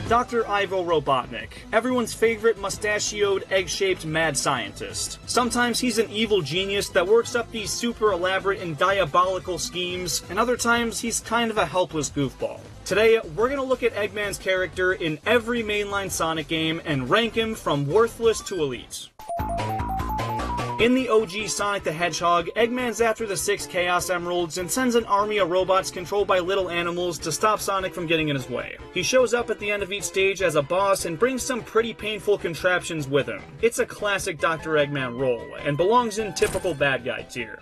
Dr. Ivo Robotnik, everyone's favorite mustachioed, egg-shaped mad scientist. Sometimes he's an evil genius that works up these super elaborate and diabolical schemes, and other times he's kind of a helpless goofball. Today, we're going to look at Eggman's character in every mainline Sonic game and rank him from worthless to elite. In the OG Sonic the Hedgehog, Eggman's after the 6 Chaos Emeralds and sends an army of robots controlled by little animals to stop Sonic from getting in his way. He shows up at the end of each stage as a boss and brings some pretty painful contraptions with him. It's a classic Dr. Eggman role, and belongs in typical bad guy tier.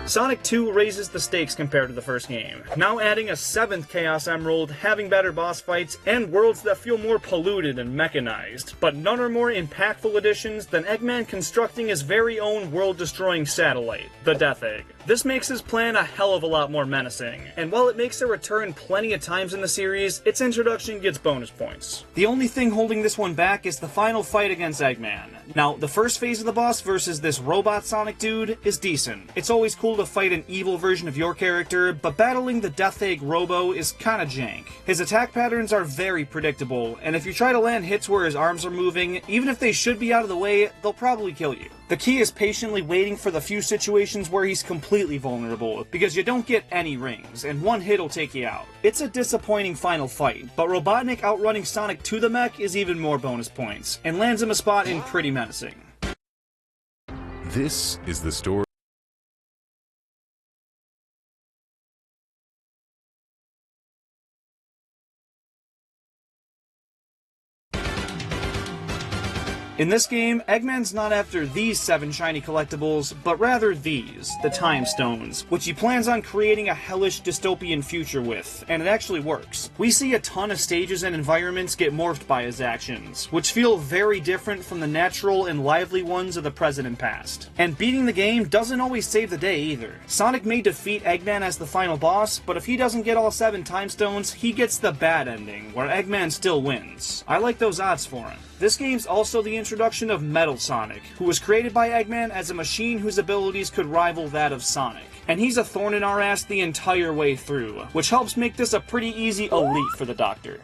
Sonic 2 raises the stakes compared to the first game, now adding a 7th Chaos Emerald, having better boss fights, and worlds that feel more polluted and mechanized, but none are more impactful additions than Eggman constructing his very own world-destroying satellite, the Death Egg. This makes his plan a hell of a lot more menacing, and while it makes a return plenty of times in the series, its introduction gets bonus points. The only thing holding this one back is the final fight against Eggman. Now, the first phase of the boss versus this robot Sonic dude is decent. It's always cool to fight an evil version of your character, but battling the Death Egg Robo is kinda jank. His attack patterns are very predictable, and if you try to land hits where his arms are moving, even if they should be out of the way, they'll probably kill you. The key is patiently waiting for the few situations where he's completely vulnerable, because you don't get any rings, and one hit will take you out. It's a disappointing final fight, but Robotnik outrunning Sonic to the mech is even more bonus points, and lands him a spot in pretty menacing. This is the story. In this game, Eggman's not after these 7 shiny collectibles, but rather these, the Time Stones, which he plans on creating a hellish dystopian future with, and it actually works. We see a ton of stages and environments get morphed by his actions, which feel very different from the natural and lively ones of the present and past. And beating the game doesn't always save the day either. Sonic may defeat Eggman as the final boss, but if he doesn't get all 7 Time Stones, he gets the bad ending, where Eggman still wins. I like those odds for him. This game's also the introduction of Metal Sonic, who was created by Eggman as a machine whose abilities could rival that of Sonic. And he's a thorn in our ass the entire way through, which helps make this a pretty easy elite for the Doctor.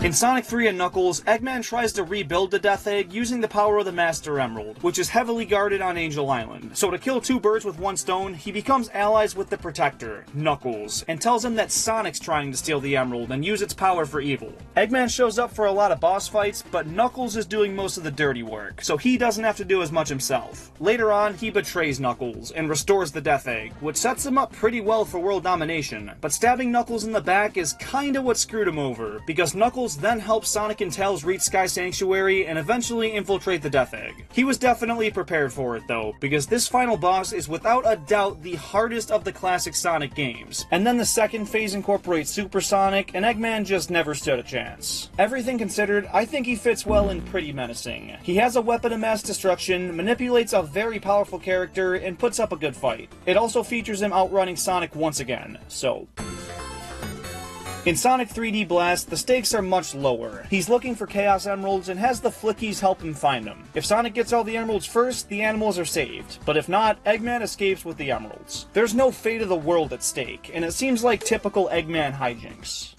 In Sonic 3 and Knuckles, Eggman tries to rebuild the Death Egg using the power of the Master Emerald, which is heavily guarded on Angel Island. So to kill 2 birds with 1 stone, he becomes allies with the Protector, Knuckles, and tells him that Sonic's trying to steal the Emerald and use its power for evil. Eggman shows up for a lot of boss fights, but Knuckles is doing most of the dirty work, so he doesn't have to do as much himself. Later on, he betrays Knuckles and restores the Death Egg, which sets him up pretty well for world domination, but stabbing Knuckles in the back is kinda what screwed him over, because Knuckles then helps Sonic and Tails reach Sky Sanctuary and eventually infiltrate the Death Egg. He was definitely prepared for it though, because this final boss is without a doubt the hardest of the classic Sonic games. And then the second phase incorporates Super Sonic, and Eggman just never stood a chance. Everything considered, I think he fits well in pretty menacing. He has a weapon of mass destruction, manipulates a very powerful character, and puts up a good fight. It also features him outrunning Sonic once again, so... In Sonic 3D Blast, the stakes are much lower. He's looking for Chaos Emeralds and has the Flickies help him find them. If Sonic gets all the Emeralds first, the animals are saved. But if not, Eggman escapes with the Emeralds. There's no fate of the world at stake, and it seems like typical Eggman hijinks.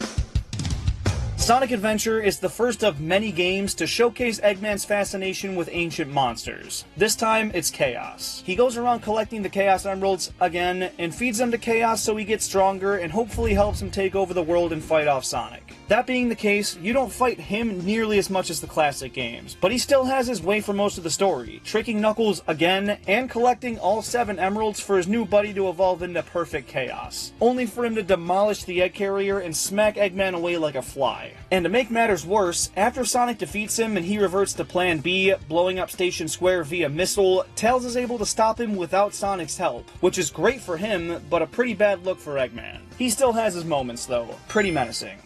Sonic Adventure is the first of many games to showcase Eggman's fascination with ancient monsters. This time, it's Chaos. He goes around collecting the Chaos Emeralds again, and feeds them to Chaos so he gets stronger and hopefully helps him take over the world and fight off Sonic. That being the case, you don't fight him nearly as much as the classic games, but he still has his way for most of the story, tricking Knuckles again and collecting all 7 emeralds for his new buddy to evolve into Perfect Chaos, only for him to demolish the egg carrier and smack Eggman away like a fly. And to make matters worse, after Sonic defeats him and he reverts to Plan B, blowing up Station Square via missile, Tails is able to stop him without Sonic's help, which is great for him, but a pretty bad look for Eggman. He still has his moments though, pretty menacing.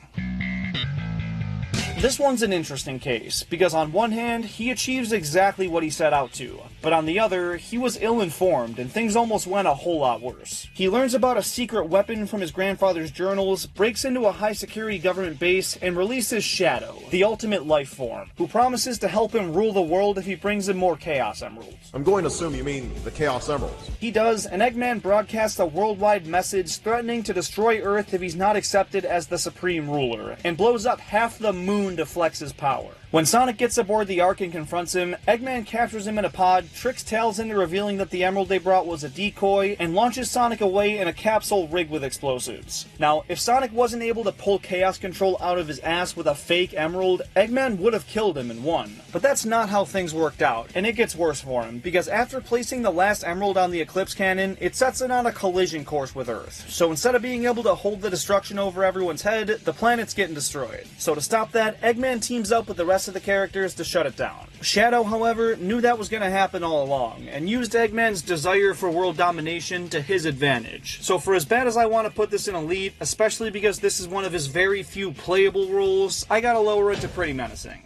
This one's an interesting case, because on one hand, he achieves exactly what he set out to, but but on the other, he was ill-informed and things almost went a whole lot worse. He learns about a secret weapon from his grandfather's journals, breaks into a high-security government base, and releases Shadow, the ultimate life form, who promises to help him rule the world if he brings him more Chaos Emeralds. I'm going to assume you mean the Chaos Emeralds. He does, and Eggman broadcasts a worldwide message threatening to destroy Earth if he's not accepted as the supreme ruler, and blows up half the moon to flex his power. When Sonic gets aboard the Ark and confronts him, Eggman captures him in a pod, tricks Tails into revealing that the emerald they brought was a decoy, and launches Sonic away in a capsule rigged with explosives. Now, if Sonic wasn't able to pull Chaos Control out of his ass with a fake emerald, Eggman would have killed him and won. But that's not how things worked out, and it gets worse for him, because after placing the last emerald on the Eclipse Cannon, it sets it on a collision course with Earth. So instead of being able to hold the destruction over everyone's head, the planet's getting destroyed. So to stop that, Eggman teams up with the rest of the characters to shut it down. Shadow, however, knew that was going to happen all along, and used Eggman's desire for world domination to his advantage. So for as bad as I want to put this in Elite, especially because this is one of his very few playable roles, I gotta lower it to pretty menacing.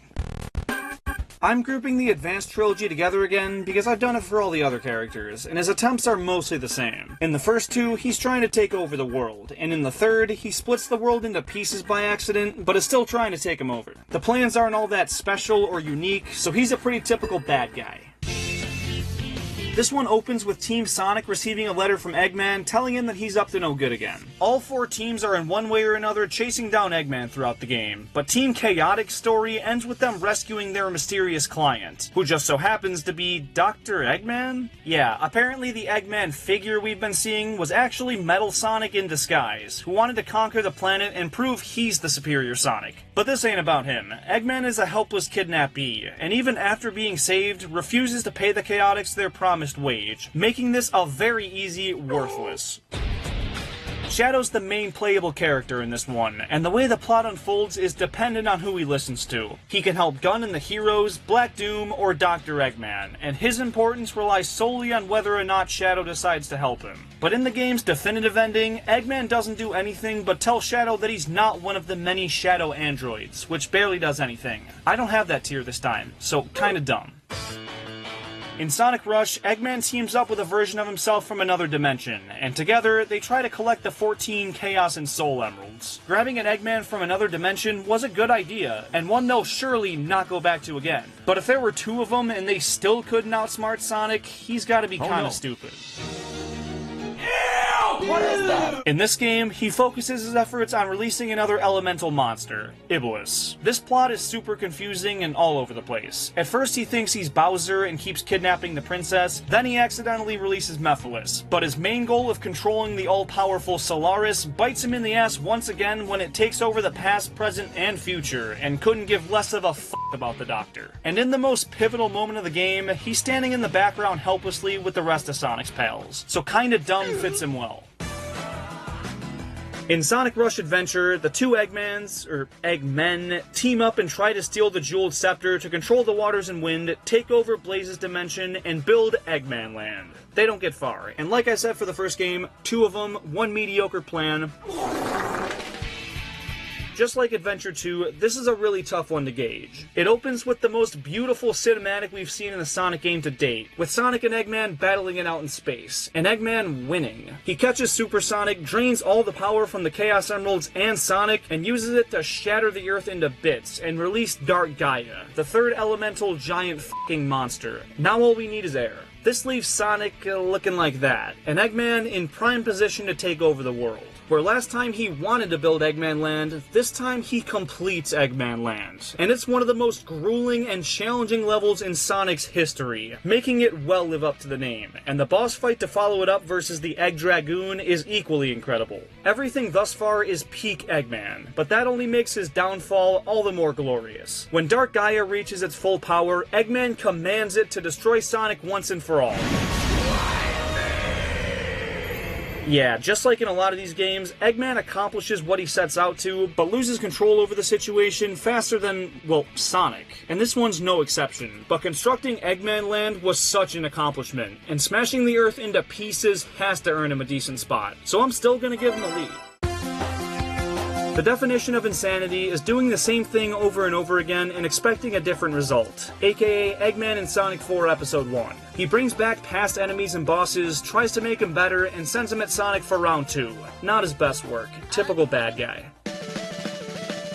I'm grouping the Advanced Trilogy together again because I've done it for all the other characters, and his attempts are mostly the same. In the first two, he's trying to take over the world, and in the third, he splits the world into pieces by accident, but is still trying to take him over. The plans aren't all that special or unique, so he's a pretty typical bad guy. This one opens with Team Sonic receiving a letter from Eggman telling him that he's up to no good again. All four teams are in one way or another chasing down Eggman throughout the game, but Team Chaotic's story ends with them rescuing their mysterious client, who just so happens to be Dr. Eggman? Yeah, apparently the Eggman figure we've been seeing was actually Metal Sonic in disguise, who wanted to conquer the planet and prove he's the superior Sonic. But this ain't about him. Eggman is a helpless kidnappee, and even after being saved, refuses to pay the Chaotix their promised wage, making this a very easy worthless. Shadow's the main playable character in this one, and the way the plot unfolds is dependent on who he listens to. He can help Gun and the Heroes, Black Doom, or Dr. Eggman, and his importance relies solely on whether or not Shadow decides to help him. But in the game's definitive ending, Eggman doesn't do anything but tell Shadow that he's not one of the many Shadow androids, which barely does anything. I don't have that tier this time, so kinda dumb. In Sonic Rush, Eggman teams up with a version of himself from another dimension, and together, they try to collect the 14 Chaos and Soul Emeralds. Grabbing an Eggman from another dimension was a good idea, and one they'll surely not go back to again. But if there were two of them and they still couldn't outsmart Sonic, he's gotta be kinda stupid. What is that? In this game, he focuses his efforts on releasing another elemental monster, Iblis. This plot is super confusing and all over the place. At first he thinks he's Bowser and keeps kidnapping the princess, then he accidentally releases Mephiles, but his main goal of controlling the all-powerful Solaris bites him in the ass once again when it takes over the past, present, and future, and couldn't give less of a f*** about the Doctor. And in the most pivotal moment of the game, he's standing in the background helplessly with the rest of Sonic's pals, so kinda dumb fits him well. In Sonic Rush Adventure, the two Eggmen, team up and try to steal the Jeweled Scepter to control the waters and wind, take over Blaze's dimension, and build Eggman Land. They don't get far, and like I said for the first game, two of them, one mediocre plan. Just like Adventure 2, this is a really tough one to gauge. It opens with the most beautiful cinematic we've seen in a Sonic game to date, with Sonic and Eggman battling it out in space, and Eggman winning. He catches Super Sonic, drains all the power from the Chaos Emeralds and Sonic, and uses it to shatter the Earth into bits and release Dark Gaia, the third elemental giant f***ing monster. Now all we need is air. This leaves Sonic looking like that, and Eggman in prime position to take over the world. Where last time he wanted to build Eggman Land, this time he completes Eggman Land. And it's one of the most grueling and challenging levels in Sonic's history, making it well live up to the name. And the boss fight to follow it up versus the Egg Dragoon is equally incredible. Everything thus far is peak Eggman, but that only makes his downfall all the more glorious. When Dark Gaia reaches its full power, Eggman commands it to destroy Sonic once and for all. Yeah, just like in a lot of these games, Eggman accomplishes what he sets out to, but loses control over the situation faster than, well, Sonic. And this one's no exception. But constructing Eggman Land was such an accomplishment, and smashing the Earth into pieces has to earn him a decent spot. So I'm still gonna give him a lead. The definition of insanity is doing the same thing over and over again and expecting a different result, aka Eggman in Sonic 4 Episode 1. He brings back past enemies and bosses, tries to make them better, and sends them at Sonic for round 2. Not his best work. Typical bad guy.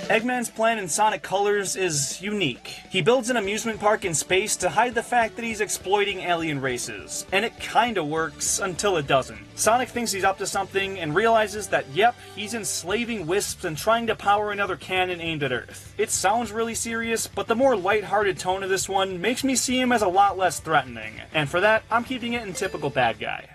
Eggman's plan in Sonic Colors is unique. He builds an amusement park in space to hide the fact that he's exploiting alien races. And it kinda works until it doesn't. Sonic thinks he's up to something and realizes that, yep, he's enslaving wisps and trying to power another cannon aimed at Earth. It sounds really serious, but the more lighthearted tone of this one makes me see him as a lot less threatening. And for that, I'm keeping it in typical bad guy.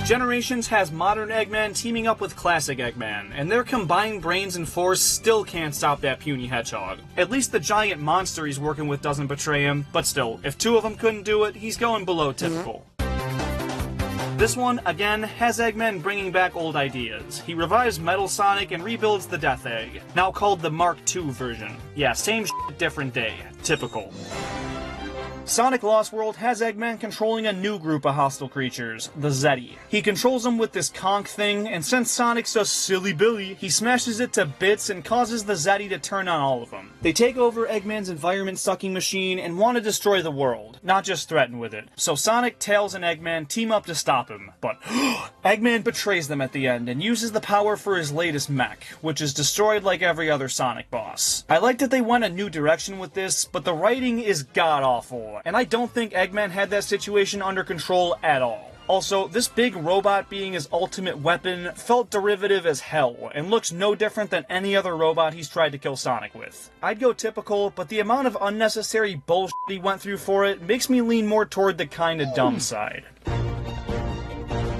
Generations has modern Eggman teaming up with classic Eggman, and their combined brains and force still can't stop that puny hedgehog. At least the giant monster he's working with doesn't betray him, but still, if two of them couldn't do it, he's going below typical. This one, again, has Eggman bringing back old ideas. He revives Metal Sonic and rebuilds the Death Egg, now called the Mark II version. Yeah, same shit, different day. Typical. Sonic Lost World has Eggman controlling a new group of hostile creatures, the Zeti. He controls them with this conch thing, and since Sonic's a silly Billy, he smashes it to bits and causes the Zeti to turn on all of them. They take over Eggman's environment-sucking machine and want to destroy the world, not just threaten with it. So Sonic, Tails, and Eggman team up to stop him, but Eggman betrays them at the end and uses the power for his latest mech, which is destroyed like every other Sonic boss. I like that they went a new direction with this, but the writing is god-awful. And I don't think Eggman had that situation under control at all. Also, this big robot being his ultimate weapon felt derivative as hell, and looks no different than any other robot he's tried to kill Sonic with. I'd go typical, but the amount of unnecessary bullshit he went through for it makes me lean more toward the kinda dumb side.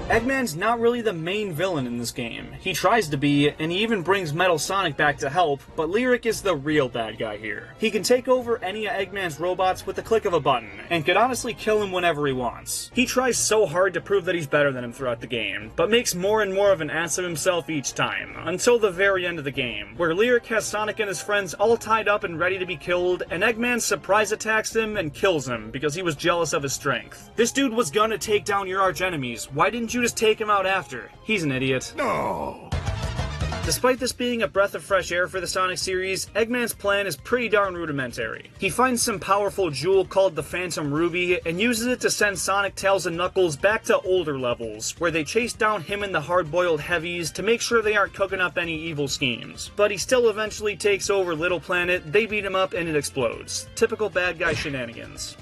Eggman's not really the main villain in this game. He tries to be, and he even brings Metal Sonic back to help, but Lyric is the real bad guy here. He can take over any of Eggman's robots with the click of a button, and could honestly kill him whenever he wants. He tries so hard to prove that he's better than him throughout the game, but makes more and more of an ass of himself each time, until the very end of the game, where Lyric has Sonic and his friends all tied up and ready to be killed, and Eggman surprise attacks him and kills him because he was jealous of his strength. This dude was gonna take down your arch enemies, why didn't you just take him out after? He's an idiot. No! Despite this being a breath of fresh air for the Sonic series, Eggman's plan is pretty darn rudimentary. He finds some powerful jewel called the Phantom Ruby and uses it to send Sonic, Tails, and Knuckles back to older levels, where they chase down him and the hard-boiled heavies to make sure they aren't cooking up any evil schemes. But he still eventually takes over Little Planet, they beat him up, and it explodes. Typical bad guy shenanigans.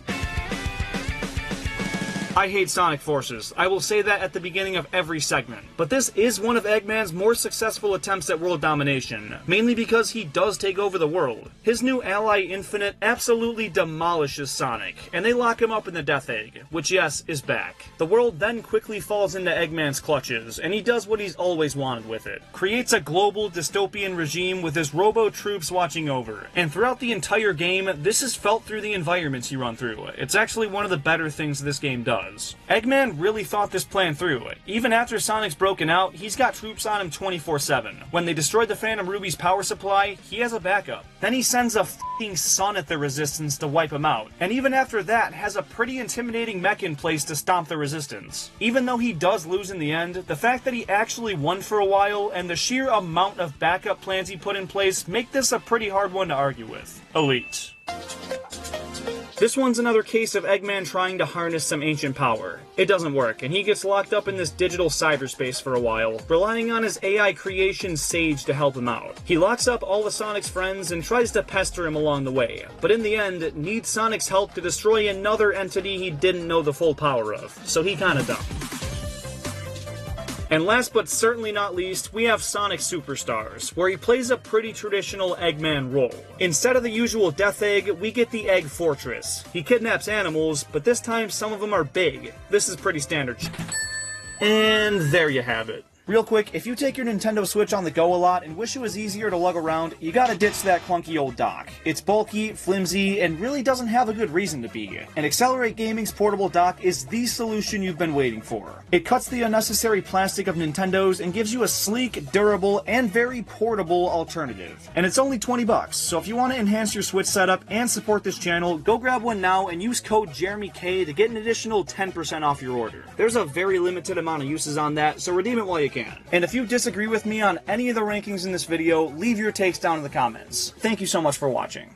I hate Sonic Forces. I will say that at the beginning of every segment. But this is one of Eggman's more successful attempts at world domination, mainly because he does take over the world. His new ally Infinite absolutely demolishes Sonic, and they lock him up in the Death Egg, which yes, is back. The world then quickly falls into Eggman's clutches, and he does what he's always wanted with it. Creates a global dystopian regime with his robo-troops watching over. And throughout the entire game, this is felt through the environments you run through. It's actually one of the better things this game does. Eggman really thought this plan through. Even after Sonic's broken out, he's got troops on him 24/7. When they destroyed the Phantom Ruby's power supply, he has a backup. Then he sends a f***ing sun at the Resistance to wipe him out. And even after that, has a pretty intimidating mech in place to stomp the Resistance. Even though he does lose in the end, the fact that he actually won for a while, and the sheer amount of backup plans he put in place, make this a pretty hard one to argue with. Elite. This one's another case of Eggman trying to harness some ancient power. It doesn't work, and he gets locked up in this digital cyberspace for a while, relying on his AI creation Sage to help him out. He locks up all of Sonic's friends and tries to pester him along the way, but in the end, needs Sonic's help to destroy another entity he didn't know the full power of, so he kinda dumb. And last but certainly not least, we have Sonic Superstars, where he plays a pretty traditional Eggman role. Instead of the usual Death Egg, we get the Egg Fortress. He kidnaps animals, but this time some of them are big. This is pretty standard shit. And there you have it. Real quick, if you take your Nintendo Switch on the go a lot and wish it was easier to lug around, you gotta ditch that clunky old dock. It's bulky, flimsy, and really doesn't have a good reason to be. And Accelerate Gaming's portable dock is the solution you've been waiting for. It cuts the unnecessary plastic of Nintendo's and gives you a sleek, durable, and very portable alternative. And it's only $20, so if you want to enhance your Switch setup and support this channel, go grab one now and use code JeremyK to get an additional 10% off your order. There's a very limited amount of uses on that, so redeem it while you can. can. And if you disagree with me on any of the rankings in this video, leave your takes down in the comments. Thank you so much for watching.